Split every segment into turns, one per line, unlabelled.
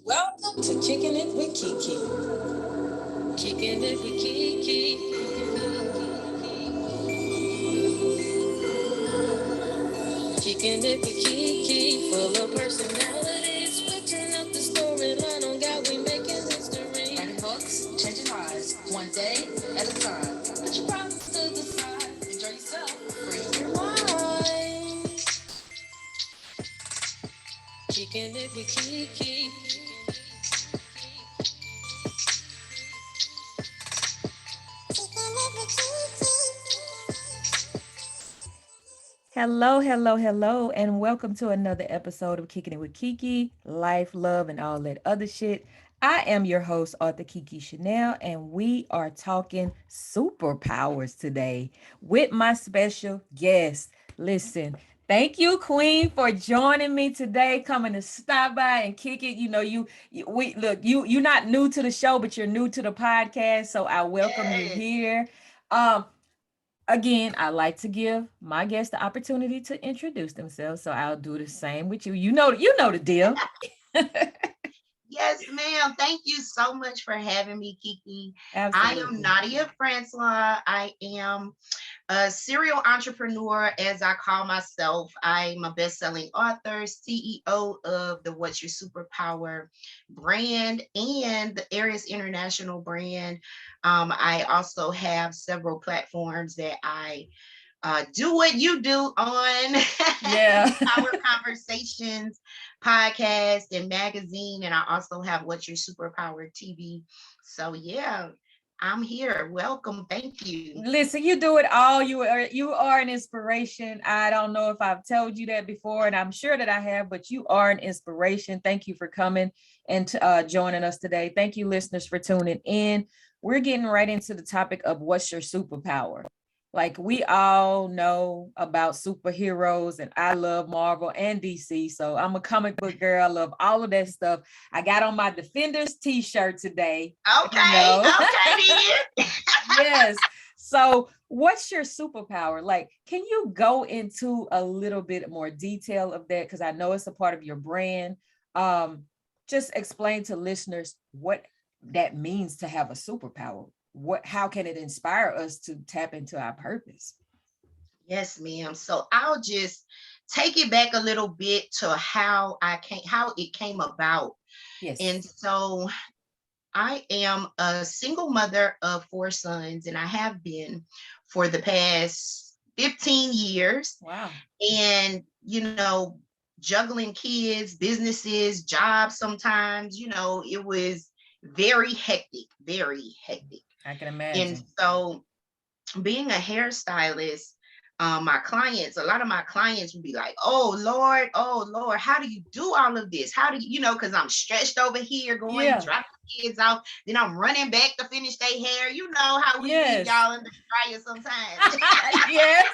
Welcome to Kicking It with KeKe. Kicking It with KeKe. Kicking It with KeKe. Full of personalities. Switching up the storyline on God, we making history. Writing books, changing lives, one day at a time. Put your problems to the side. Enjoy yourself. Free your mind. Kicking It with KeKe.
Hello, hello, hello, and welcome to another episode of Kicking It with KeKe, life, love, and all that other shit. I am your host, Arthur Kiki Chanel, and we are talking superpowers today with my special guest. Listen, thank you, Queen, for joining me today, coming to stop by and kick it. We look, you're not new to the show, but you're new to the podcast, so I welcome you
Yes.
here. Um, Again, I like to give my guests the opportunity to introduce themselves, so I'll do the same with you. You know the deal.
Yes, ma'am. Thank you so much for having me, Kiki. I am
Absolutely.
Nadia Francois. I am a serial entrepreneur, as I call myself. I'm a best-selling author, CEO of the What's Your Superpower brand and the Aries International brand. I also have several platforms that I do what you do on
Yeah.
Power Conversations podcast and magazine. And I also have What's Your Superpower TV. So, yeah, I'm here. Welcome. Thank you.
Listen, you do it all. You are an inspiration. I don't know if I've told you that before, and I'm sure that I have, but you are an inspiration. Thank you for coming and joining us today. Thank you, listeners, for tuning in. We're getting right into the topic of what's your superpower. Like we all know about superheroes, and I love Marvel and DC. So I'm a comic book girl. I love all of that stuff. I got on my Defenders t-shirt today. You
Okay.
know,
Okay, then.
yes. So, what's your superpower? Like, can you go into a little bit more detail of that? Because I know it's a part of your brand. Um, just explain to listeners what that means to have a superpower. How can it inspire us to tap into our purpose?
Yes, ma'am. So I'll just take it back a little bit to how it came about. And
Yes.
so I am a single mother of four sons, and I have been for the past 15 years.
Wow.
And, juggling kids, businesses, jobs sometimes, it was very hectic, very hectic.
I can
And
imagine.
so being a hairstylist, a lot of my clients would be like, oh Lord, how do you do all of this? How do because I'm stretched over here going,
Yeah.
dropping kids off, then I'm running back to finish their hair. You know how we leave
Yes.
y'all in the dryer sometimes.
Yes.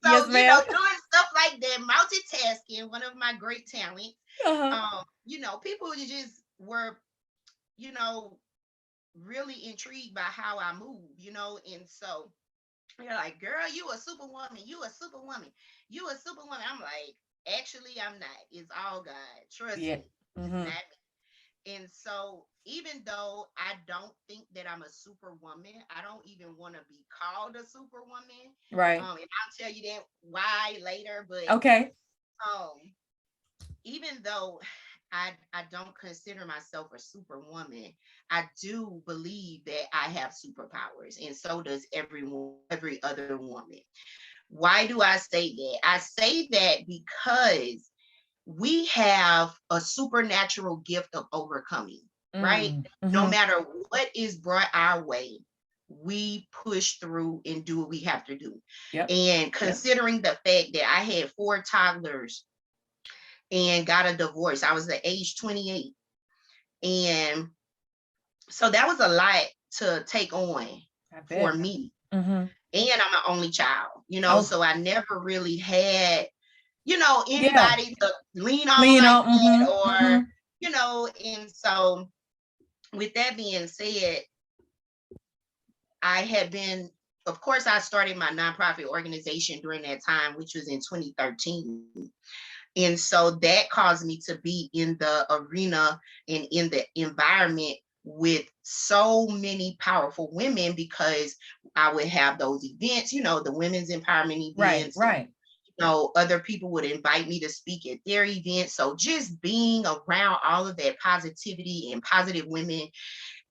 Yes,
So,
ma'am.
doing stuff like that, multitasking, one of my great talents.
Uh-huh.
People just were, you know, really intrigued by how I move, and so they're like, girl, you a superwoman. You a superwoman. You a superwoman. I'm like, actually, I'm not. It's all God. Trust
Yeah.
me. It's
Mm-hmm.
not me. And so, even though I don't think that I'm a superwoman, I don't even want to be called a superwoman.
Right.
And I'll tell you that why later. But
Okay.
um, even though I don't consider myself a superwoman, I do believe that I have superpowers, and so does every other woman. Why do I say that? I say that because we have a supernatural gift of overcoming, right?
Mm.
No
Mm-hmm.
matter what is brought our way, we push through and do what we have to do.
Yep.
And considering the fact that I had four toddlers and got a divorce. I was at age 28. And so that was a lot to take on
I
for
bet.
me.
Mm-hmm.
And I'm an only child,
Oh,
so I never really had,
yeah.
anybody to lean on
Lean
like
on.
that
Mm-hmm.
or,
Mm-hmm.
and so with that being said, I had been, of course, I started my nonprofit organization during that time, which was in 2013. And so that caused me to be in the arena and in the environment with so many powerful women, because I would have those events, the women's empowerment
Right,
events.
right.
Other people would invite me to speak at their events. So just being around all of that positivity and positive women.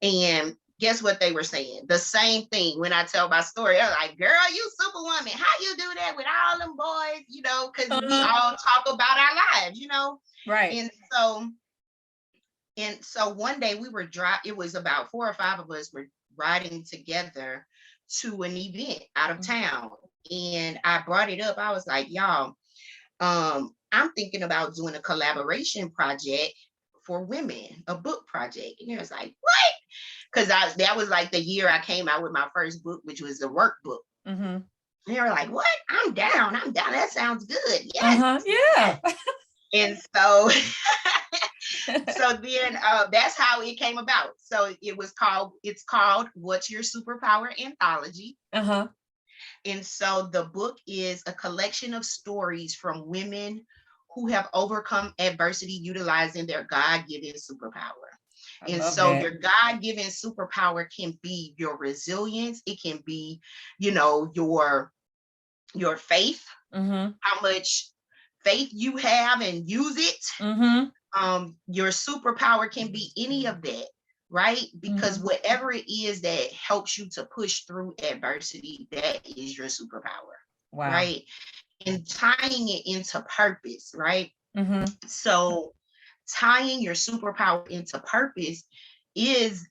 And guess what they were saying? The same thing when I tell my story. They're like, girl, you superwoman. How you do that with all them boys? Because we all talk about our lives,
Right.
And so one day we were it was about 4 or 5 of us were riding together to an event out of town. And I brought it up. I was like, y'all, I'm thinking about doing a collaboration project for women, a book project. And it was like, what? Because that was like the year I came out with my first book, which was the workbook.
Mm-hmm.
And they were like, what? I'm down. That sounds good. Yes.
Yeah.
And so so then that's how it came about. So it's called What's Your Superpower Anthology. And so the book is a collection of stories from women who have overcome adversity utilizing their God-given superpower. And so your God-given superpower can be your resilience. It can be, your faith, how much faith you have and use it. Your superpower can be any of that, right? Because whatever it is that helps you to push through adversity, that is your superpower.
Wow.
Right? And tying it into purpose, right? So tying your superpower into purpose is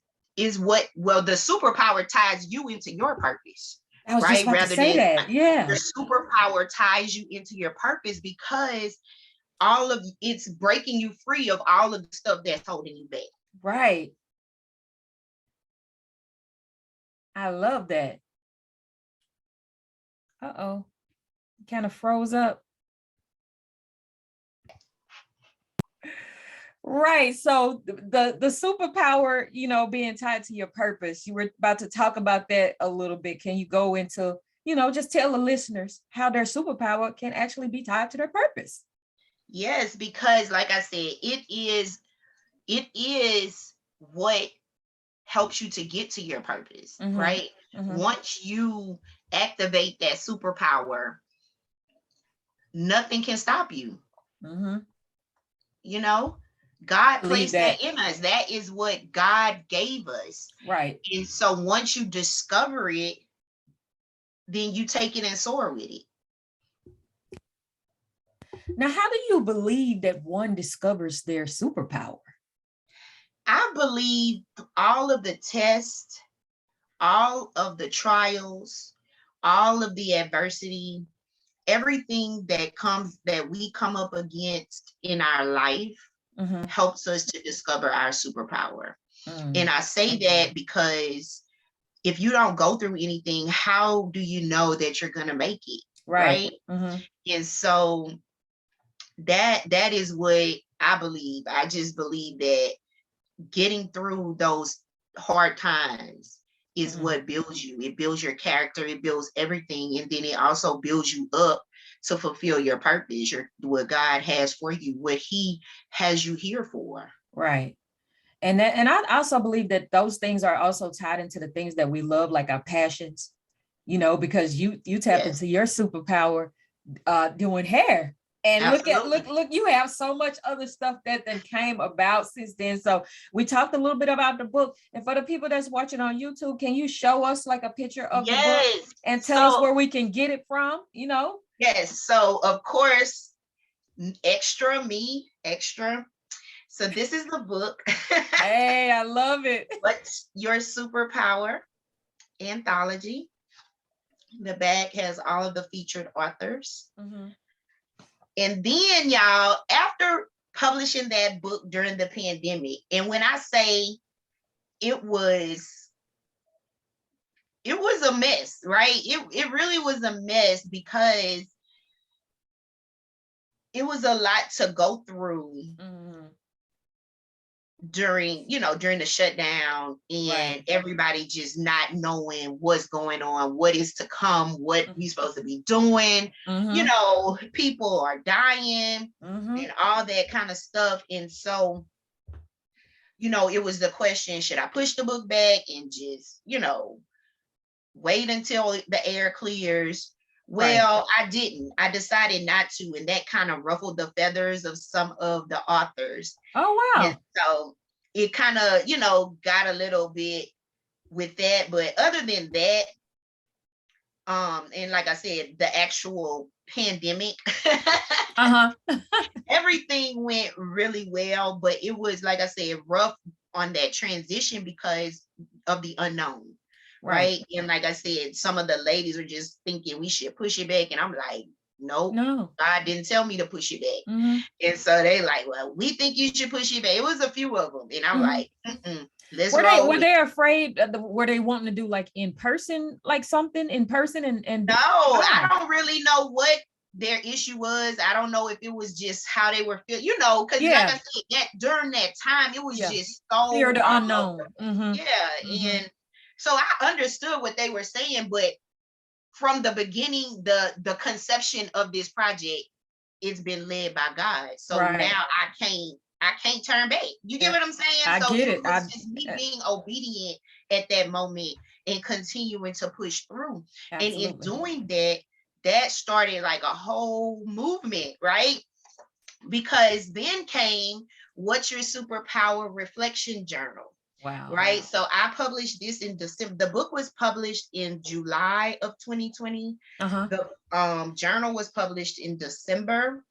what, the superpower ties you into your purpose.
I was just about to say that. Yeah.
Your superpower ties you into your purpose, because it's breaking you free of all of the stuff that's holding you back.
Right. I love that. Uh-oh. Kind of froze up. Right. So the superpower, being tied to your purpose, you were about to talk about that a little bit. Can you go into, just tell the listeners how their superpower can actually be tied to their purpose?
Yes, because like I said, it is what helps you to get to your purpose, right? Once you activate that superpower, nothing can stop you. God placed that in us. That is what God gave us.
Right.
And so once you discover it, then you take it and soar with it.
Now, how do you believe that one discovers their superpower?
I believe all of the tests, all of the trials, all of the adversity, everything that we come up against in our life helps us to discover our superpower. And I say that because if you don't go through anything, how do you know that you're going to make it? Right. And so that is what I believe. I just believe that getting through those hard times is what builds you. It builds your character, it builds everything. And then it also builds you up to fulfill your purpose, what God has for you, what he has you here for.
Right. And I also believe that those things are also tied into the things that we love, like our passions, because you tap into your superpower doing hair. And
Absolutely.
look, you have so much other stuff that then came about since then. So we talked a little bit about the book. And for the people that's watching on YouTube, can you show us like a picture of the book and tell us where we can get it from,
Yes. So of course, extra. So this is the book.
Hey, I love it.
What's Your Superpower Anthology. The bag has all of the featured authors. And then, y'all, after publishing that book during the pandemic, and when I say it was a mess, right? It really was a mess, because it was a lot to go through during, during the shutdown, and
Right.
everybody just not knowing what's going on, what is to come, what we supposed to be doing.
Mm-hmm.
People are dying
Mm-hmm.
and all that kind of stuff. And so, it was the question, should I push the book back and just, wait until the air clears?
Right.
Well, I didn't. I decided not to, and that kind of ruffled the feathers of some of the authors.
Oh,
And
wow.
so it kind of, got a little bit with that. But other than that, and like I said, the actual pandemic,
Uh-huh.
everything went really well, but it was, like I said, rough on that transition because of the unknown.
Right.
Right. And like I said, some of the ladies are just thinking we should push it back. And I'm like, nope,
No.
God didn't tell me to push it back.
Mm-hmm.
And so they like, well, we think you should push it back. It was a few of them. And I'm
Mm-hmm.
like, let's roll
Were
with it.
they afraid were they wanting to do like in person, like something in person
No,
oh.
I don't really know what their issue was. I don't know if it was just how they were feeling, because like I said, that during that time, it was just
Fear
so
the unknown. Mm-hmm.
yeah.
Mm-hmm.
And so I understood what they were saying, but from the beginning, the conception of this project, it's been led by God. So
Right.
now I can't turn back. You get what I'm saying?
I
So
get
it
it.
was just me being obedient at that moment and continuing to push through. And in
Absolutely.
doing that, that started like a whole movement, right? Because then came What's Your Superpower Reflection Journal.
Wow.
Right. So I published this in December. The book was published in July of 2020.
Uh-huh.
The journal was published in December.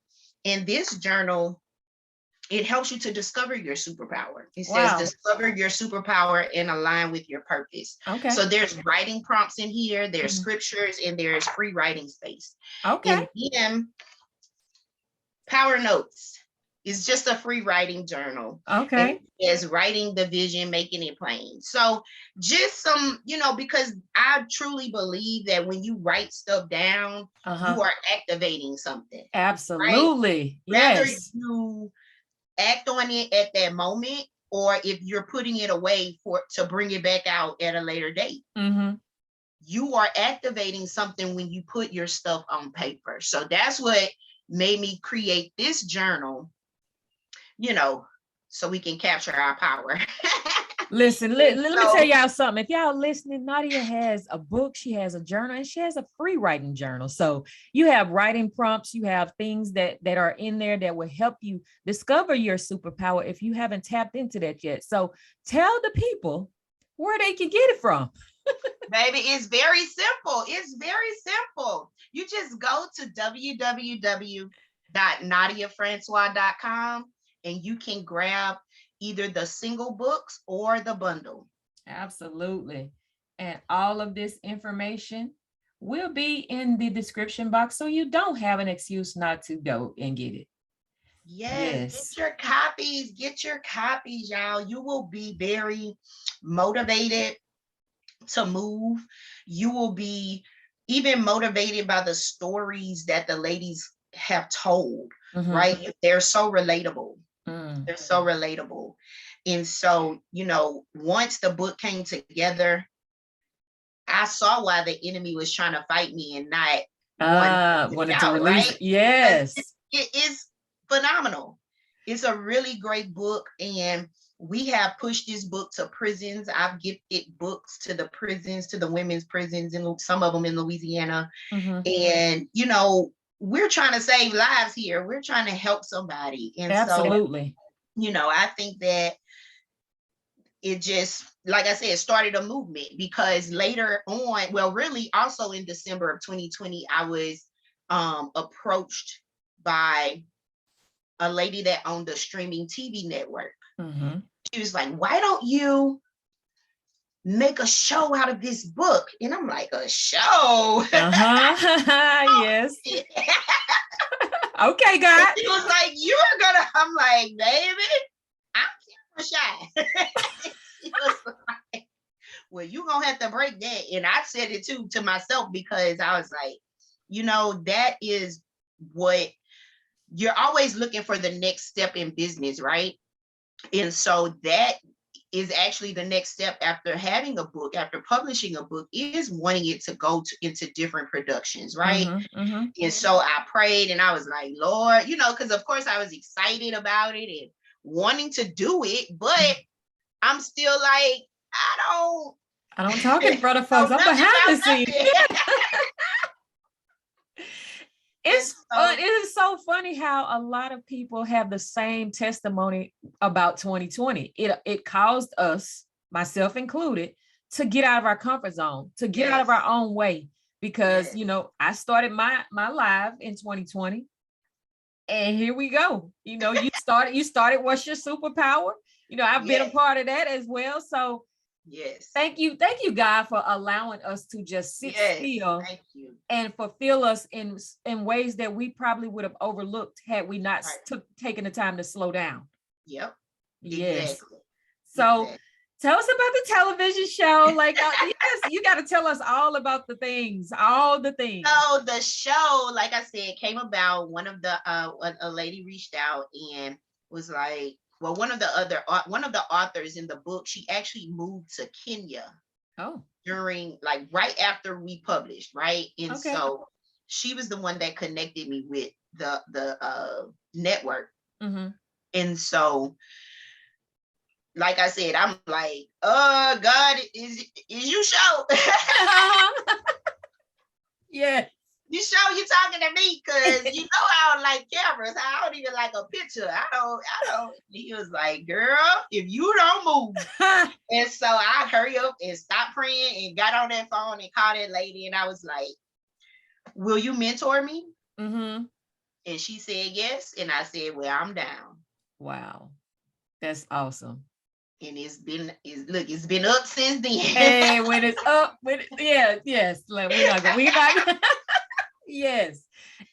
And this journal, it helps you to discover your superpower. It says discover your superpower and align with your purpose.
Okay.
So there's writing prompts in here, there's
Mhm.
scriptures, and there's free writing space.
Okay.
And then Power Notes is just a free writing journal.
Okay.
Is writing the vision, making it plain. So just some, because I truly believe that when you write stuff down, you are activating something.
Absolutely.
Right? Whether
Yes.
you act on it at that moment, or if you're putting it away to bring it back out at a later date.
Mm-hmm.
You are activating something when you put your stuff on paper. So that's what made me create this journal, so we can capture our power.
Listen, let me tell y'all something. If y'all listening, Nadia has a book, she has a journal, and she has a free writing journal. So you have writing prompts, you have things that are in there that will help you discover your superpower if you haven't tapped into that yet. So tell the people where they can get it from.
Baby, it's very simple. It's very simple. You just go to www.nadiafrancois.com and you can grab either the single books or the bundle.
Absolutely. And all of this information will be in the description box, so you don't have an excuse not to go and get it.
Yes. Get your copies, y'all. You will be very motivated to move. You will be even motivated by the stories that the ladies have told, right? They're so relatable. They're so relatable. And so, once the book came together, I saw why the enemy was trying to fight me and not
wanted to release. Right? Yes.
It is phenomenal. It's a really great book. And we have pushed this book to prisons. I've gifted books to the prisons, to the women's prisons, and some of them in Louisiana. And, we're trying to save lives here. We're trying to help somebody. And
absolutely.
So, I think that it just, like I said, started a movement, because later on, well, really also in December of 2020, I was approached by a lady that owned a streaming TV network. She was like, why don't you make a show out of this book? And I'm like, a show?
Yes. Okay, God.
She was like, I'm like, baby, I'm camera shy. She was like, well, you're going to have to break that. And I said it too to myself, because I was like, that is what you're always looking for, the next step in business, right? And so that is actually the next step after having a book, after publishing a book, is wanting it to go into different productions, right? And so I prayed and I was like, Lord, because of course I was excited about it and wanting to do it, but I'm still like,
I don't talk in front of
know
folks. I'm
nothing
behind the
about
scenes.
nothing.
It's fun. It is so funny how a lot of people have the same testimony about 2020. It caused us, myself included, to get out of our comfort zone, to get out of our own way. Because I started my live in 2020, and here we go. You started What's Your Superpower? I've been a part of that as well. So
yes,
thank you, God, for allowing us to just sit still and fulfill us in ways that we probably would have overlooked had we not taken the time to slow down.
Yep.
Yes.
Exactly.
So tell us about the television show. Like, yes, you got to tell us all about the things, all the things.
So the show, like I said, came about. One of the a lady reached out and was like, well, one of the authors in the book, she actually moved to Kenya.
Oh.
During, like, right after we published, right? And so she was the one that connected me with the network. And so, like I said, I'm like, oh God, is you show?
Yeah.
You sure you talking to me? Because I don't like cameras. I don't even like a picture. I don't. He was like, girl, if you don't move. And so I hurry up and stopped praying and got on that phone and called that lady. And I was like, will you mentor me? And she said yes. And I said, well, I'm down.
Wow. That's awesome.
And it's been up since then.
Hey, when it's up, yes. Like, we're not yes.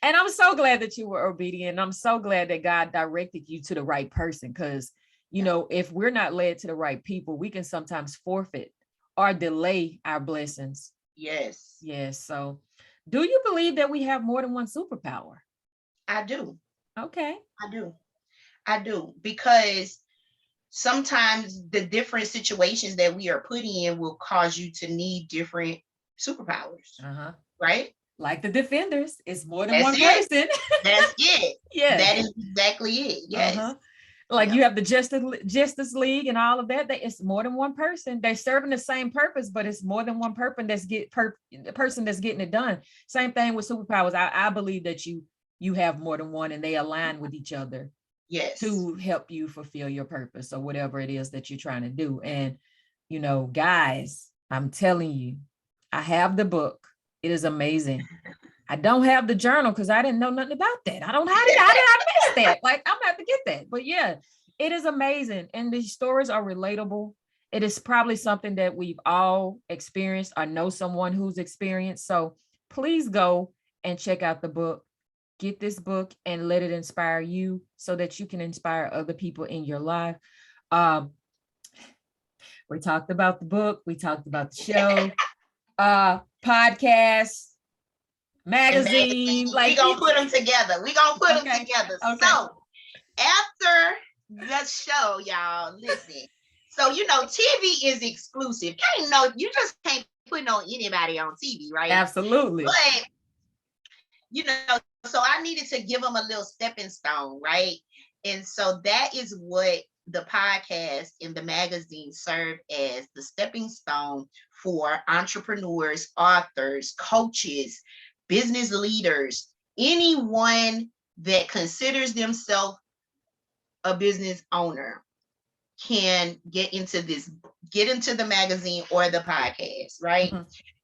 And I'm so glad that you were obedient. I'm so glad that God directed you to the right person, because, if we're not led to the right people, we can sometimes forfeit or delay our blessings.
Yes.
Yes. So do you believe that we have more than one superpower?
I do.
Okay.
I do. Because sometimes the different situations that we are put in will cause you to need different superpowers. Right?
Like the Defenders, it's more than one person.
That's it.
Yes.
That is exactly it. Yes.
Like you have the Justice League and all of that. It's more than one person. They're serving the same purpose, but it's more than one person the person that's getting it done. Same thing with superpowers. I believe that you have more than one, and they align with each other.
Yes.
To help you fulfill your purpose or whatever it is that you're trying to do. And, guys, I'm telling you, I have the book. It is amazing. I don't have the journal because I didn't know nothing about that. How did I miss that? Like, I'm gonna have to get that. But yeah, it is amazing. And these stories are relatable. It is probably something that we've all experienced or know someone who's experienced. So please go and check out the book. Get this book and let it inspire you so that you can inspire other people in your life. We talked about the book. We talked about the show, podcast, magazine.
Like, we're going to put them together. Okay. So after the show, y'all, listen. So, TV is exclusive. You just can't put no anybody on TV, right?
Absolutely.
But, so I needed to give them a little stepping stone, right? And so that is what the podcast and the magazine serve as the stepping stone for entrepreneurs, authors, coaches, business leaders, anyone that considers themselves a business owner can get into the magazine or the podcast, right?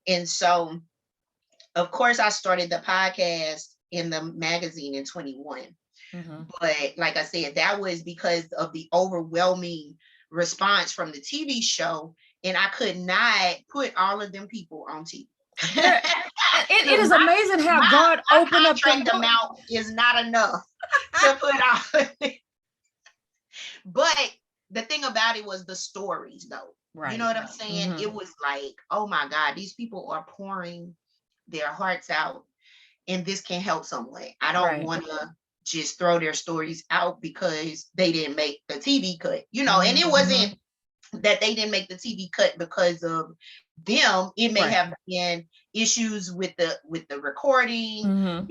And so, of course, I started the podcast in the magazine in 21. But like I said, that was because of the overwhelming response from the TV show, and I could not put all of them people on TV.
It is amazing how God opened up
the amount is not enough to put all of it. But the thing about it was the stories, though. Right. You know what I'm saying? It was like, oh my God, these people are pouring their hearts out, and this can help someone. I don't want to just throw their stories out because they didn't make the TV cut, and it wasn't that they didn't make the TV cut because of them. It may have been issues with the recording,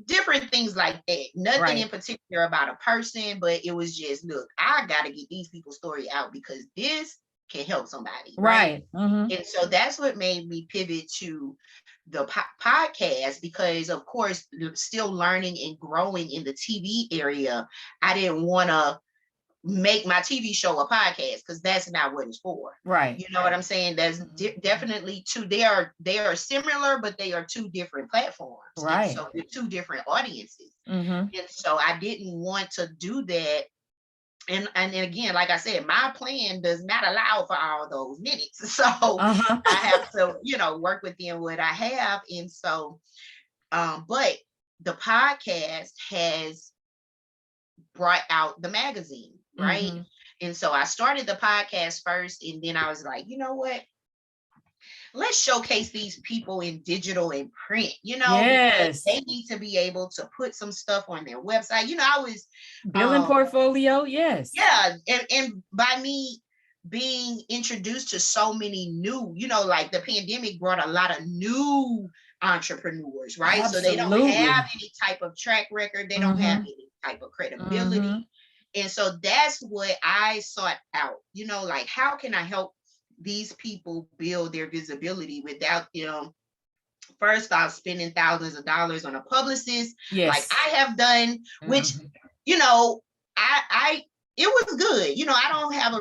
different things like that. Nothing in particular about a person, but it was just, look, I got to get these people's story out because this can help somebody. Right. And so that's what made me pivot to the podcast, because of course, still learning and growing in the TV area, I didn't want to make my TV show a podcast because that's not what it's for.
Right.
You know what I'm saying? There's definitely two. They are similar, but they are two different platforms.
Right.
And so they're two different audiences. And so I didn't want to do that. And again, like I said, my plan does not allow for all those minutes. So I have to, work within what I have. And so, but the podcast has brought out the magazine, right? And so I started the podcast first, and then I was like, you know what? Let's showcase these people in digital and print, because they need to be able to put some stuff on their website. I was
building portfolio. Yes.
Yeah. And by me being introduced to so many new, like the pandemic brought a lot of new entrepreneurs, right?
Absolutely.
So they don't have any type of track record. They don't have any type of credibility. And so that's what I sought out, like, how can I help these people build their visibility without them, first off, spending thousands of dollars on a publicist, like I have done, which, I it was good. I don't have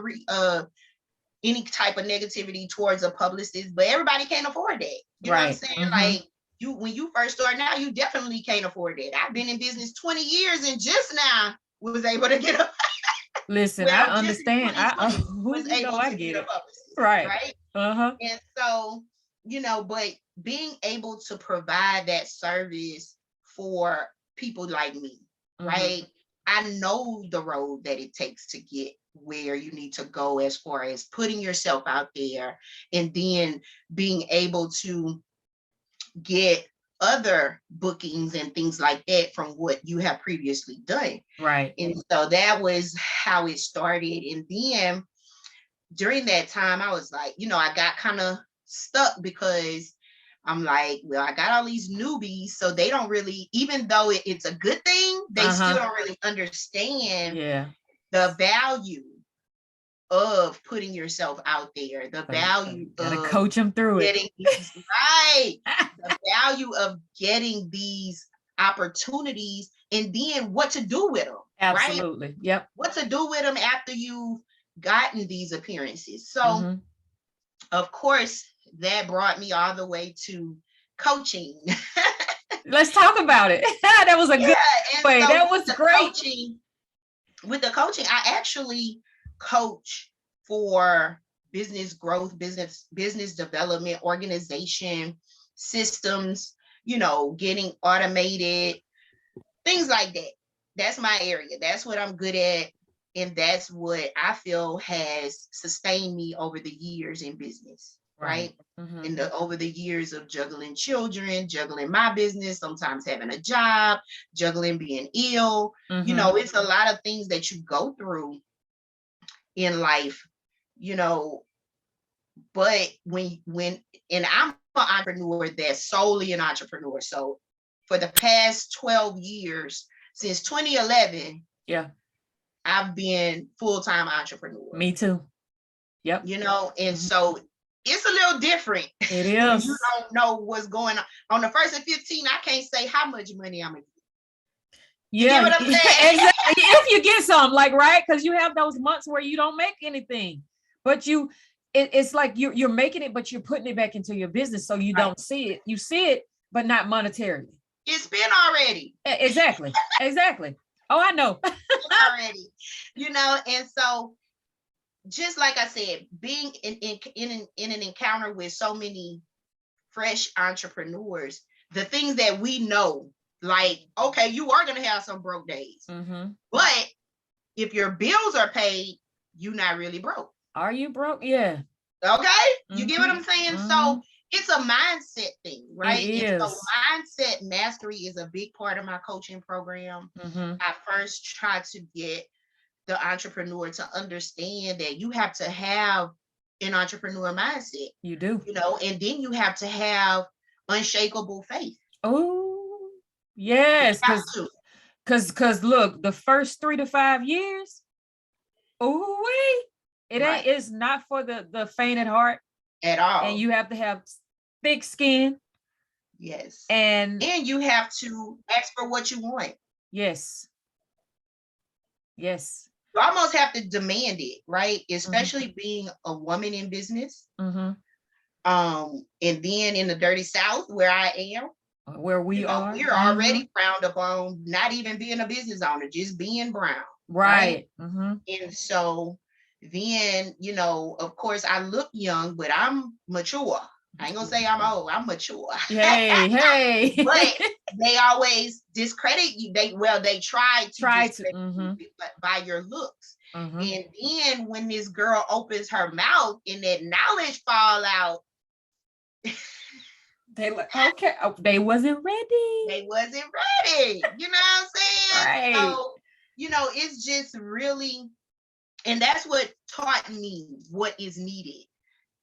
any type of negativity towards a publicist, but everybody can't afford that. You know what I'm saying? Like, when you first start now, you definitely can't afford that. I've been in business 20 years and just now was able to get a
listen, I understand. I get it. Right.
And so, but being able to provide that service for people like me, right? I know the road that it takes to get where you need to go as far as putting yourself out there and then being able to get other bookings and things like that from what you have previously done.
Right.
And so that was how it started. And then during that time, I was like, I got kind of stuck because I'm like, well, I got all these newbies, so they don't really, even though it's a good thing, they still don't really understand the value of putting yourself out there, the value of
coach them through
getting these, the value of getting these opportunities, and then what to do with them.
Absolutely.
Right?
Yep.
What to do with them after you've gotten these appearances. So, of course, that brought me all the way to coaching.
Let's talk about it. That was a good way. So that was great.
With the coaching, I actually coach for business growth, business development, organization, systems, getting automated, things like that. That's my area. That's what I'm good at. And that's what I feel has sustained me over the years in business. Right. And over the years of juggling children, juggling my business, sometimes having a job, juggling being ill, it's a lot of things that you go through in life, but and I'm an entrepreneur that's solely an entrepreneur. So for the past 12 years, since 2011, I've been full-time entrepreneur.
Me too. Yep.
And so it's a little different.
It is.
You don't know what's going on. On the 1st and 15, I can't say how much money I'm gonna get. You get what I'm saying?
Exactly. If you get some, right? Because you have those months where you don't make anything, but it's like you're making it, but you're putting it back into your business, so you don't see it. You see it, but not monetarily.
It's been already.
Exactly. Oh, I know.
Already, and so just like I said, being in an encounter with so many fresh entrepreneurs, the things that we know, like, okay, you are going to have some broke days, but if your bills are paid, you're not really broke.
Are you broke? Yeah.
Okay. You get what I'm saying? So it's a mindset thing,
It
right? And so
is.
mindset mastery is a big part of my coaching program.
Mm-hmm.
I first try to get the entrepreneur to understand that you have to have an entrepreneur mindset,
You do.
and then you have to have unshakable faith.
Oh,
You
yes,
have to
because look, the first 3 to 5 years, oh wait,
right
it's not for the faint at heart,
at
and
all.
you have to have thick skin,
Yes.
and
And you have to ask for what you want.
yes, yes.
You almost have to demand it, right?
Mm-hmm.
Especially being a woman in business.
Mm-hmm.
And then in the dirty South where I am,
Where we are.
we're
Mm-hmm.
already frowned upon not even being a business owner, just being brown, right?
Right. Mm-hmm.
And so then, of course, I look young, but I'm mature. I ain't gonna say I'm old, I'm mature.
Hey, hey.
But they always discredit you. They try to
Try to.
discredit
Mm-hmm.
you by your looks.
Mm-hmm.
And then when this girl opens her mouth and that knowledge fall out,
They like, okay. Oh, they wasn't ready.
they wasn't ready. You know what I'm saying?
Right.
So, it's just really, and that's what taught me what is needed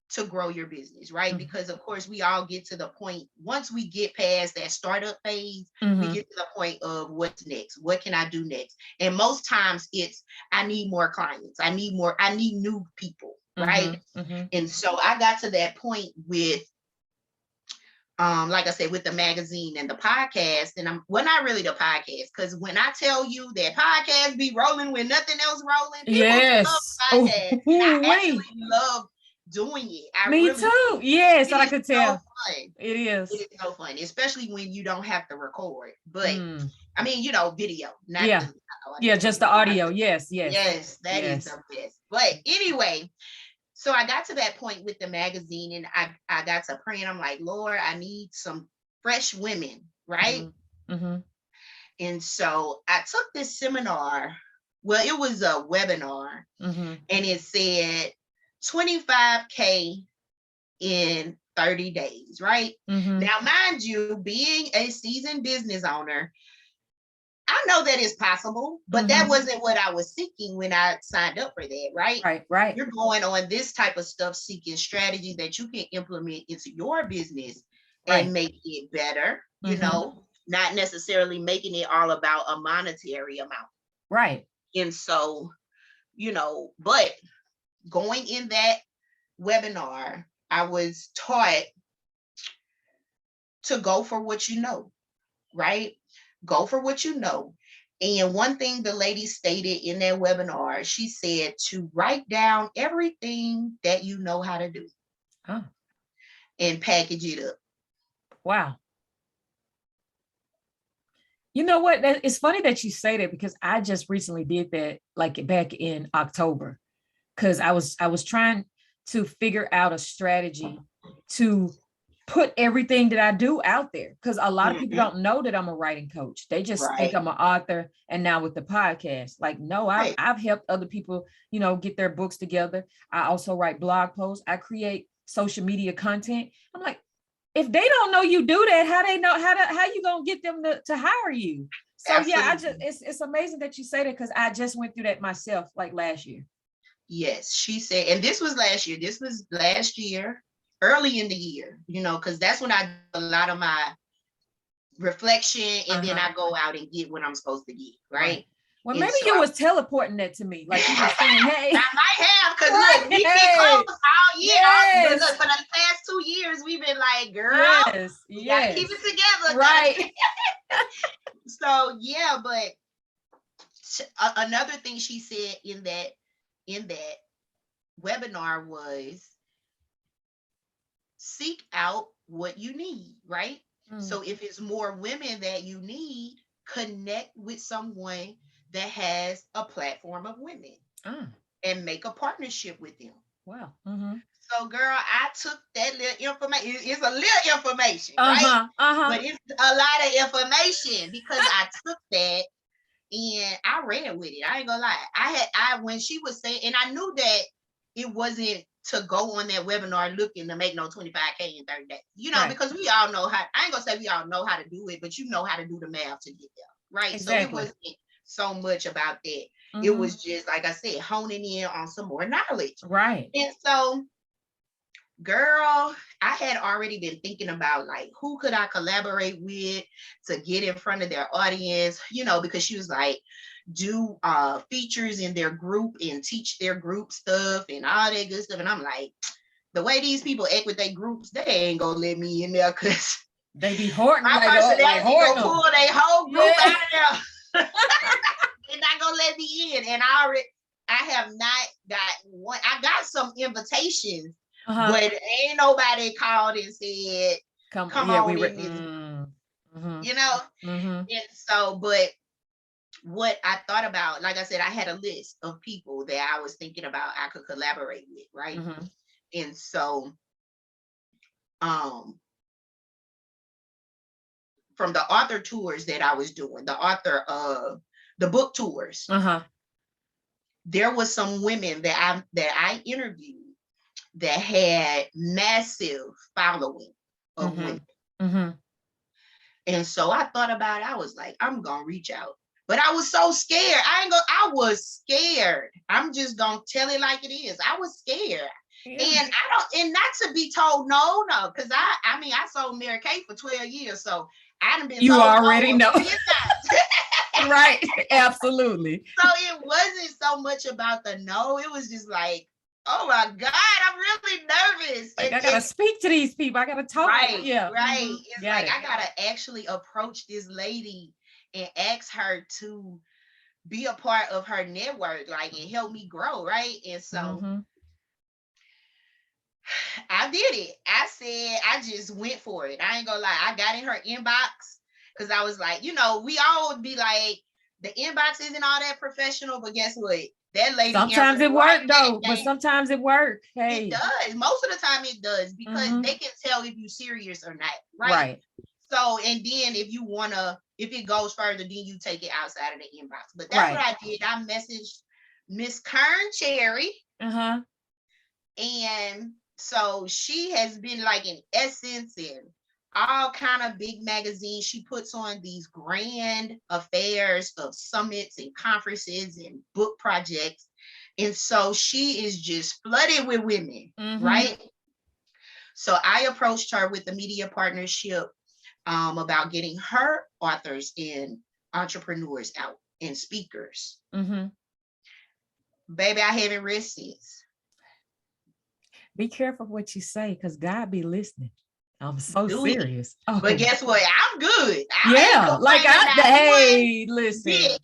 to grow your business, right?
Mhm.
Because of course we all get to the point, once we get past that startup phase, we
Mhm.
get to the point of what's next, what can I do next? And most times it's, I need more clients, I need new people, right?
Mhm. Mhm.
And so I got to that point with like I said, with the magazine and the podcast, and not really the podcast, because when I tell you that podcasts be rolling when nothing else rolling, people love
Yes. Oh,
podcasts, and I
wait.
actually love doing it. I
Me
really
too.
do.
Yes,
It
I
is
could
so
tell.
fun.
It is.
It is so fun, especially when you don't have to record. But
Mm.
I mean, video, not
Yeah.
the
Yeah,
audio.
just the audio. Yes, yes.
Yes, that is
Yes.
the best. But anyway, so I got to that point with the magazine, and I got to praying. I'm like, Lord, I need some fresh women, right?
Mm-hmm.
And so I took this seminar. Well, it was a webinar,
Mm-hmm.
and it said 25K in 30 days, right?
Mm-hmm.
Now, mind you, being a seasoned business owner, I know that it's possible, but that wasn't what I was seeking when I signed up for that, right?
Right, right.
You're going on this type of stuff, seeking strategy that you can implement into your business and make it better, not necessarily making it all about a monetary amount.
Right.
And so, but going in that webinar, I was taught to go for what you know, right? Go for what you know. And one thing the lady stated in that webinar, she said to write down everything that you know how to do and package it up.
Wow. You know what? It's funny that you say that, because I just recently did that, like back in October, because I was trying to figure out a strategy to put everything that I do out there, because a lot of people don't know that I'm a writing coach. They just think I'm an author. And now with the podcast, like, no, I've helped other people, get their books together. I also write blog posts. I create social media content. I'm like, if they don't know you do that, how they know how you gonna get them to hire you? So
Absolutely.
yeah, it's amazing that you say that, because I just went through that myself, like last year.
Yes, she said, and this was last year. This was last year, early in the year, because that's when I do a lot of my reflection, and then I go out and get what I'm supposed to get, right?
Well,
and
maybe
so
you was teleporting that to me, like you were saying, hey.
I might have, because look, we've been close all year.
Yes.
For the past 2 years, we've been like, girl, we gotta keep it together,
right?
So yeah, but another thing she said in that webinar was seek out what you need, right? So if it's more women that you need, connect with someone that has a platform of women and make a partnership with them.
Wow.
So girl, I took that little information. It's a little information, right? But it's a lot of information, because I took that and I ran with it. I ain't gonna lie. When she was saying, and I knew that it wasn't to go on that webinar looking to make no 25K in 30 days,
Right.
because we all know how, I ain't gonna say we all know how to do it, but you know how to do the math to get there, right?
Exactly.
So it wasn't so much about that.
Mhm.
It was just, like I said, honing in on some more knowledge.
Right.
And so, girl, I had already been thinking about like who could I collaborate with to get in front of their audience, because she was like, do features in their group and teach their group stuff and all that good stuff. And I'm like, the way these people act with their groups, they ain't gonna let me in there because
they be hoarding
my
like,
personality gonna pull their whole group out of there. They're not gonna let me in. And I have not got one. I got some invitations, but ain't nobody called and said, come on in this. And so, but what I thought about, like I said, I had a list of people that I was thinking about I could collaborate with, right? And so, from the author tours that I was doing, the book tours, there was some women that I interviewed that had massive following of women. And so I thought about it. I was like, I'm gonna reach out. But I was so scared. I was scared. I'm just gonna tell it like it is. I was scared. And and not to be told no, because I sold Mary Kay for 12 years. So I done been
you
told
already
no
know. Right. Absolutely.
So it wasn't so much about the no. It was just like, oh my God, I'm really nervous.
Like, I gotta speak to these people. I gotta talk.
Right.
Yeah.
Right. It's like I gotta actually approach this lady and ask her to be a part of her network, like, and help me grow, right? And so I did it. I said, I just went for it. I ain't gonna lie. I got in her inbox because I was like, we all would be like, the inbox isn't all that professional, but guess what? That lady.
Sometimes it worked though, but sometimes it worked. Hey,
it does. Most of the time it does, because they can tell if you're serious or not, right?
Right.
So, and then if it goes further, then you take it outside of the inbox. But that's what I did. I messaged Miss Kern Cherry. And so she has been like in Essence and all kind of big magazines. She puts on these grand affairs of summits and conferences and book projects. And so she is just flooded with women, right? So I approached her with the media partnership about getting her authors and entrepreneurs out and speakers. Baby, I haven't read since.
Be careful what you say, because God be listening. I'm so serious.
Oh. But guess what? I'm good.
Listen.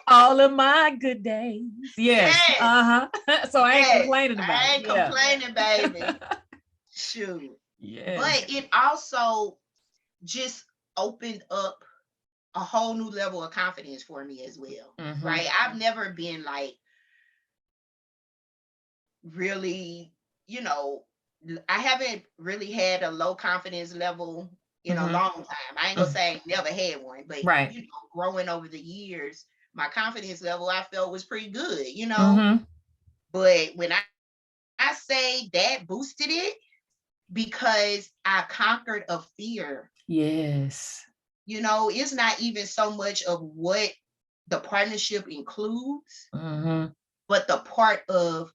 All of my good days. Yes. So I ain't complaining about it.
I ain't complaining, baby. Shoot. Yeah. But it also just opened up a whole new level of confidence for me as well. Right? I've never been like really, I haven't really had a low confidence level in a long time. I ain't gonna say I never had one, but growing over the years, my confidence level I felt was pretty good, But when I say that boosted it, because I conquered a fear.
Yes.
It's not even so much of what the partnership includes, but the part of,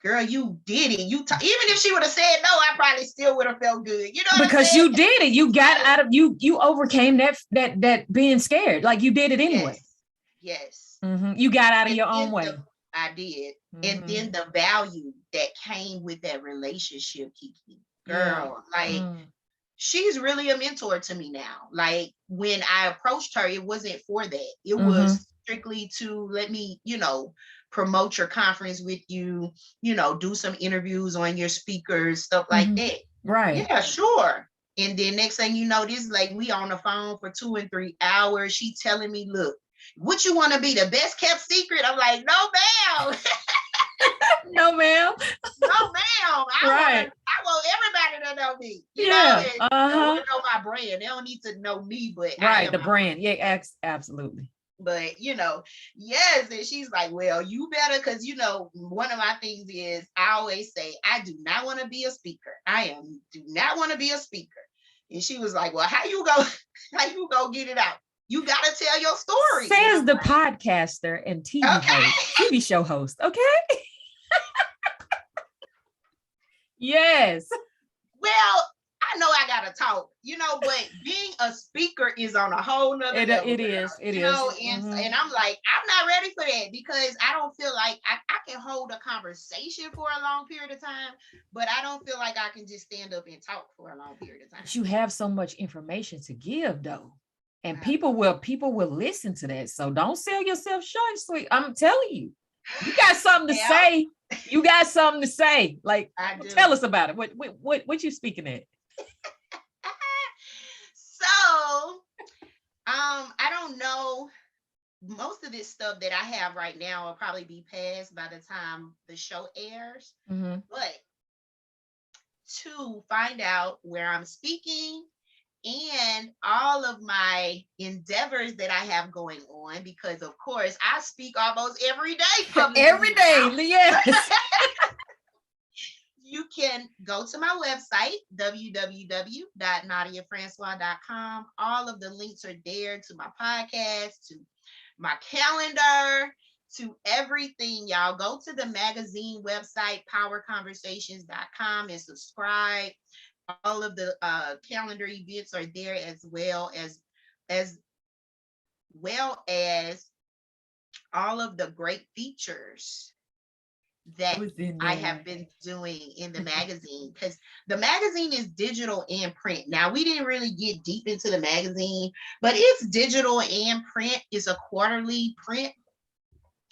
girl, you did it. Even if she would have said no, I probably still would have felt good.
Because you did it. You got out of you overcame that being scared. Like, you did it anyway.
Yes.
You got out of your own way.
I did. And then the value that came with that relationship, KeKe. Girl, she's really a mentor to me now. Like, when I approached her, it wasn't for that. It was strictly to let me, promote your conference with you, do some interviews on your speakers, stuff like that.
Right.
Yeah, sure. And then next thing you know, this like we on the phone for 2 and 3 hours. She telling me, look, what you want to be, the best kept secret? I'm like, no, ma'am.
No, ma'am.
No, ma'am. I want everybody to know me. You know, and know my brand. They don't need to know me, but
the brand. Yeah, absolutely.
But yes, and she's like, well, you better, because one of my things is I always say I do not want to be a speaker. Do not want to be a speaker. And she was like, well, how you go get it out? You gotta tell your story.
Says the podcaster and TV show host. Okay. Yes.
Well, I know I gotta talk, but being a speaker is on a whole nother level.
It is.
And I'm like, I'm not ready for that, because I don't feel like I can hold a conversation for a long period of time, but I don't feel like I can just stand up and talk for a long period of time.
But you have so much information to give, though. And people will listen to that. So don't sell yourself short, sweet. I'm telling you, you got something to say. You got something to say. Like, tell us about it. What you speaking at?
So, I don't know. Most of this stuff that I have right now will probably be passed by the time the show airs.
Mm-hmm.
But to find out where I'm speaking and all of my endeavors that I have going on, because of course I speak almost every day.
Every day, yes.
You can go to my website, www.nadiafrancois.com. All of the links are there to my podcast, to my calendar, to everything. Y'all go to the magazine website, powerconversations.com, and subscribe. All of the calendar events are there, as well as all of the great features that I have been doing in the magazine, because the magazine is digital and print. Now, we didn't really get deep into the magazine, but it's digital and print. It's a quarterly print.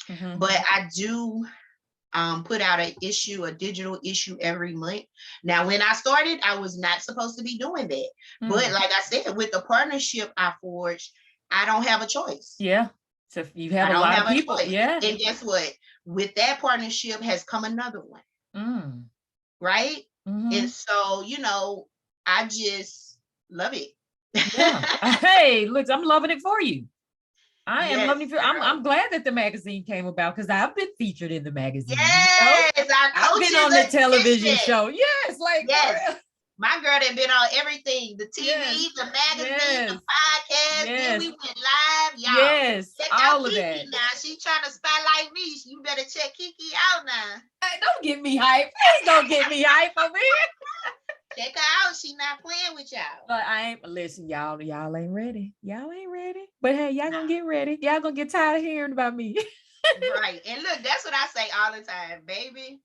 Mm-hmm. But I do put out a digital issue every month. Now, when I started, I was not supposed to be doing that. Mm-hmm. But like I said, with the partnership I forged, I don't have a choice.
Yeah. So you have a lot of people. Yeah.
And guess what? With that partnership has come another one.
Mm.
Right?
Mm-hmm.
And so, I just love it.
Yeah. Hey, look, I'm loving it for you. I am loving it for you. I'm glad that the magazine came about, because I've been featured in the magazine.
Yes,
I've been on the television show. Yes,
yes. My girl had been on everything, the TV, the magazine, the podcast. Then we went live, y'all.
Yes,
check
all
out
of
KeKe
that.
Now she trying to spotlight me. You better check KeKe out now.
Hey, don't get me hype. Please don't get me hype over here.
Check her out. She not playing with y'all.
But listen, y'all ain't ready. Y'all ain't ready. But hey, y'all gonna get ready. Y'all gonna get tired of hearing about me.
Right. And look, that's what I say all the time, baby.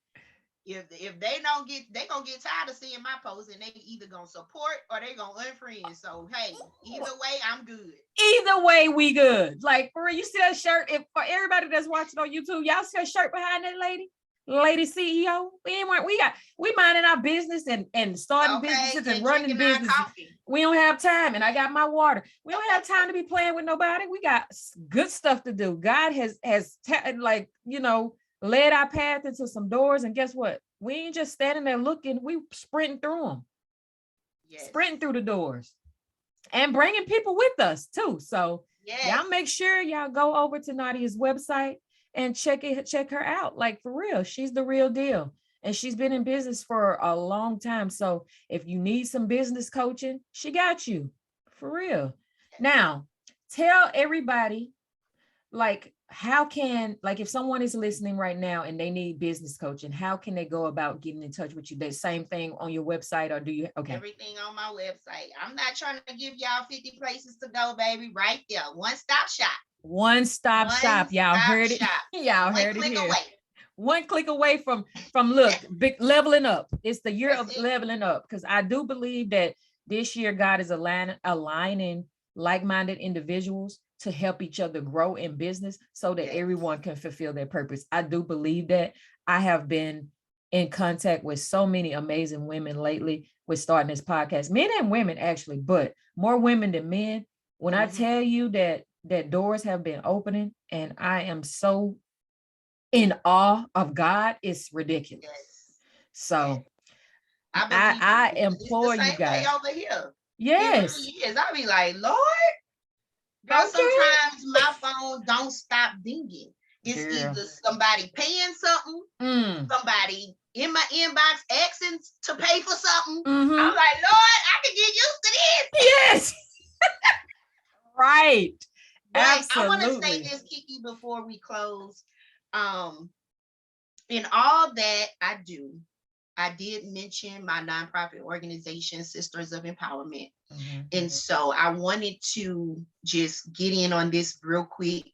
If they gonna get tired of seeing my posts, and they either gonna support or they gonna unfriend. So hey, either way, I'm good.
Either way, we good. Like, for real, you see that shirt? If for everybody that's watching on YouTube, y'all see a shirt behind that lady CEO? We minding our business and starting businesses and running businesses. We don't have time, and I got my water. We don't have time to be playing with nobody. We got good stuff to do. God has led our path into some doors, and guess what? We ain't just standing there looking. We sprinting through them. Yes. Sprinting through the doors and bringing people with us too. So y'all make sure y'all go over to Nadia's website and check her out. Like, for real, she's the real deal, and she's been in business for a long time. So if you need some business coaching, she got you, for real. Now, tell everybody, like, if someone is listening right now and they need business coaching, how can they go about getting in touch with you? The same thing on your website, or do you? Okay.
Everything on my website. I'm not trying to give y'all 50 places to go, baby. Right there. One-stop shop.
One-stop shop. Y'all heard it. Y'all heard it here. One click away from big leveling up. It's the year of leveling up, because I do believe that this year God is aligning like-minded individuals to help each other grow in business so that everyone can fulfill their purpose. I do believe that. I have been in contact with so many amazing women lately with starting this podcast, men and women actually, but more women than men. When I tell you that doors have been opening, and I am so in awe of God, it's ridiculous. So I implore you guys.
Over here.
Yes.
It really is. I be like, Lord. Girl, sometimes my phone phone don't stop dinging. It's either somebody paying something, somebody in my inbox asking to pay for something. I'm like, Lord, I can get used to this.
Yes. Right.
But
Absolutely.
I want to say this, KeKe, before we close. In all that I do, I did mention my nonprofit organization, Sisters of Empowerment. And so I wanted to just get in on this real quick.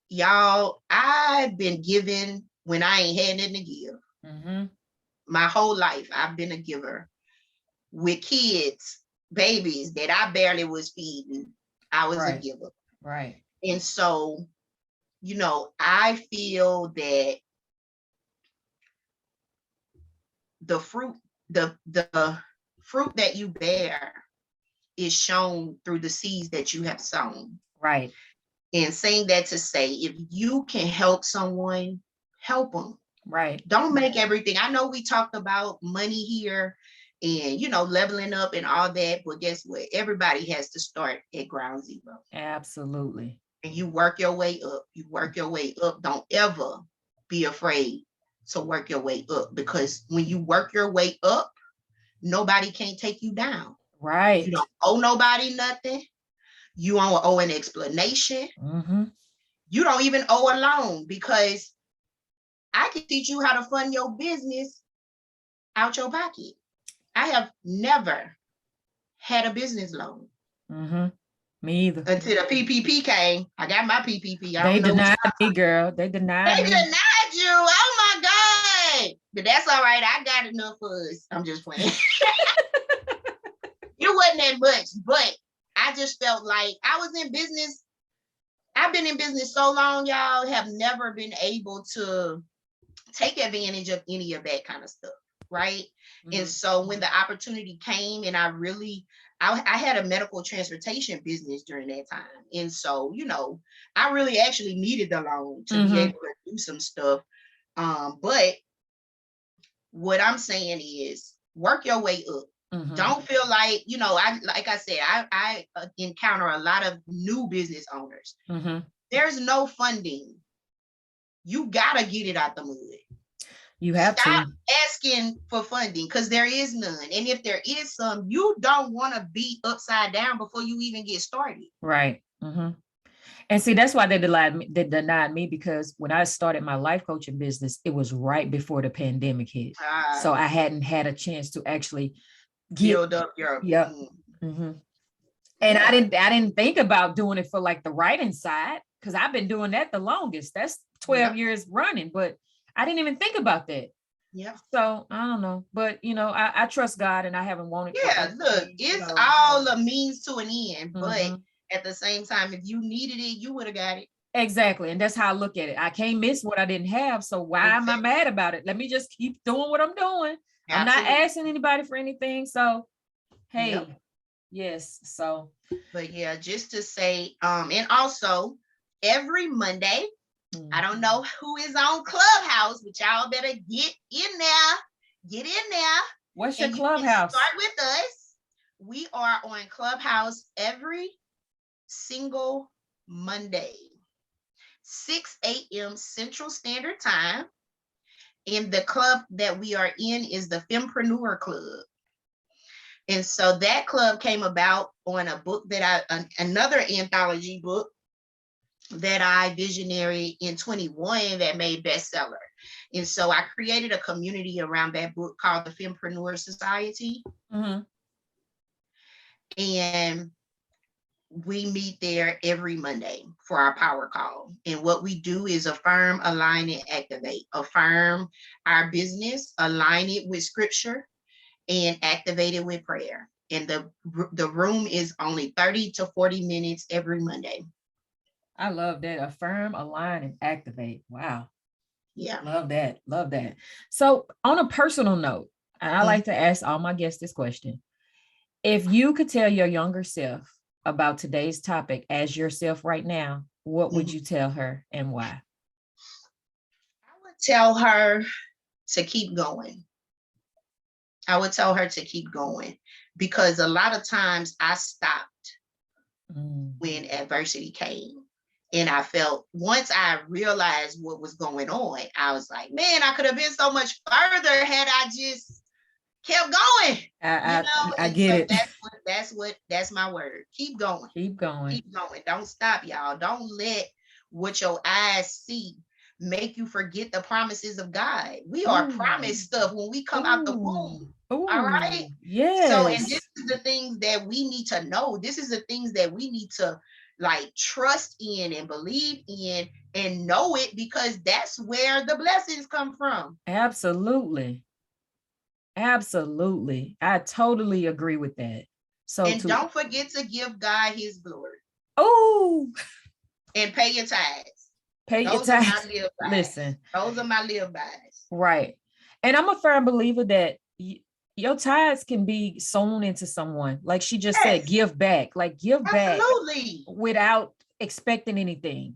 Y'all, I've been giving when I ain't had nothing to give. My whole life, I've been a giver. With kids, babies that I barely was feeding, I was a giver.
Right.
And so, you know, I feel that the fruit that you bear is shown through the seeds that you have sown.
Right.
And saying that to say, if you can help someone, help them.
Right.
Don't make everything. I know we talked about money here and, you know, leveling up and all that, but guess what? Everybody has to start at ground zero.
Absolutely.
And you work your way up. You work your way up. Don't ever be afraid to work your way up, because when you work your way up, nobody can take you down.
Right.
You don't owe nobody nothing. You don't owe an explanation. You don't even owe a loan, because I can teach you how to fund your business out your pocket. I have never had a business loan.
Me either.
Until the PPP came. I got my PPP.
They denied me, girl. They denied me.
They denied you. Oh my God. But that's all right. I got enough for us. I'm just playing. It wasn't that much, but I just felt like I was in business. I've been in business so long, y'all, have never been able to take advantage of any of that kind of stuff, right? And so when the opportunity came, and I had a medical transportation business during that time. And so, you know, I really actually needed the loan to be able to do some stuff. But what I'm saying is work your way up. Don't feel like, you know, I encounter a lot of new business owners. There's no funding. You gotta get it out the mud.
You have
Stop
to
asking for funding, because there is none. And if there is some, you don't want to be upside down before you even get started.
Right. And see, that's why they denied me, because when I started my life coaching business, it was right before the pandemic hit. So I hadn't had a chance to actually
build up your
and I didn't think about doing it for like the writing side, because I've been doing that the longest. That's 12 years running, but I didn't even think about that. So I don't know, but you know, I trust God, and I haven't wanted.
Look, it's all a means to an end, but at the same time, if you needed it, you would have got it.
Exactly. And that's how I look at it. I can't miss what I didn't have. So why am I mad about it? Let me just keep doing what I'm doing. I'm not asking anybody for anything. So, hey, yes. So,
but yeah, just to say, and also every Monday, I don't know who is on Clubhouse, but y'all better get in there. Get in there.
What's your Clubhouse?
Start with us. We are on Clubhouse every single Monday, 6 a.m. Central Standard Time. And the club that we are in is the Fempreneur Club. And so that club came about on a book that another anthology book that I visionary in 21 that made bestseller. And so I created a community around that book called the Fempreneur Society. And we meet there every Monday for our power call. And what we do is affirm, align, and activate. Affirm our business, align it with scripture, and activate it with prayer. And the room is only 30 to 40 minutes every Monday.
I love that. Affirm, align, and activate. Wow.
Yeah.
Love that. Love that. So on a personal note, and I like to ask all my guests this question. If you could tell your younger self about today's topic as yourself right now, what would you tell her and why?
I would tell her to keep going. I would tell her to keep going, because a lot of times I stopped when adversity came. And I felt, once I realized what was going on, I was like, man, I could have been so much further had I just kept going.
I get it.
That's my word. Keep going.
Keep going.
Keep going. Don't stop, y'all. Don't let what your eyes see make you forget the promises of God. We are promised stuff when we come out the womb. All right.
Yes.
So, and this is the things that we need to know. This is the things that we need to like trust in and believe in and know it, because that's where the blessings come from.
Absolutely. Absolutely. I totally agree with that. So,
and don't forget to give God his glory.
Oh,
and pay your tithes.
Pay
Those
your
are
tithes.
my live bys.
Listen.
Those are my live bys.
Right. And I'm a firm believer that your tithes can be sown into someone. Like she just said, give back. Like give
Absolutely.
back without expecting anything.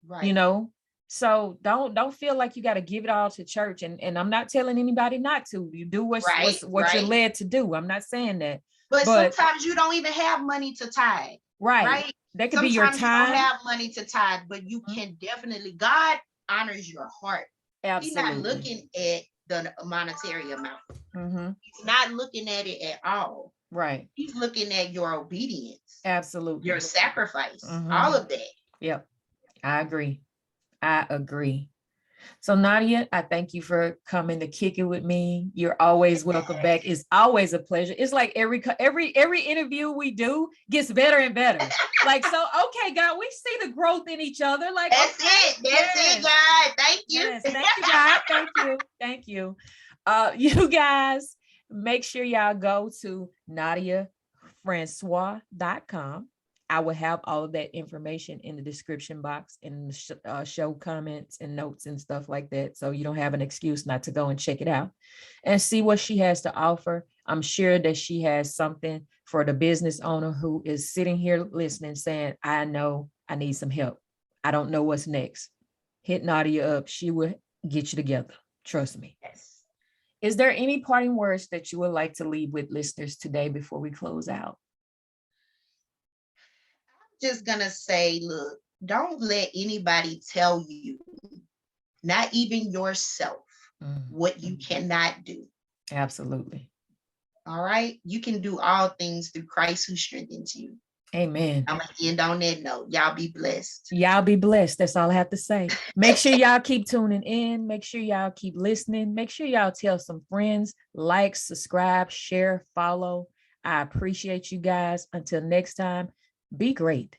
Right.
You know? So don't feel like you got to give it all to church. And I'm not telling anybody not to. You do what you're led to do. I'm not saying that.
But sometimes you don't even have money to tithe.
Right. That could be your time.
Sometimes you don't have money to tithe, but you can definitely, God honors your heart.
Absolutely.
He's not looking at the monetary amount. He's not looking at it at all.
Right.
He's looking at your obedience.
Absolutely.
Your sacrifice. All of that.
Yep. I agree. So Nadia, I thank you for coming to kick it with me. You're always welcome back. It's always a pleasure. It's like every interview we do gets better and better. Like, so, okay, God, we see the growth in each other. Like,
that's it, God. Thank you.
Yes, thank you, God. Thank you. You guys, make sure y'all go to NadiaFrancois.com. I will have all of that information in the description box and the show comments and notes and stuff like that. So you don't have an excuse not to go and check it out and see what she has to offer. I'm sure that she has something for the business owner who is sitting here listening, saying, I know I need some help. I don't know what's next. Hit Nadia up. She will get you together. Trust me.
Yes.
Is there any parting words that you would like to leave with listeners today before we close out?
Just gonna say, look, don't let anybody tell you, not even yourself, what you cannot do.
Absolutely.
All right. You can do all things through Christ who strengthens you.
Amen.
I'm gonna end on that note. Y'all be blessed.
Y'all be blessed. That's all I have to say. Make sure y'all keep tuning in. Make sure y'all keep listening. Make sure y'all tell some friends, like, subscribe, share, follow. I appreciate you guys. Until next time, be great.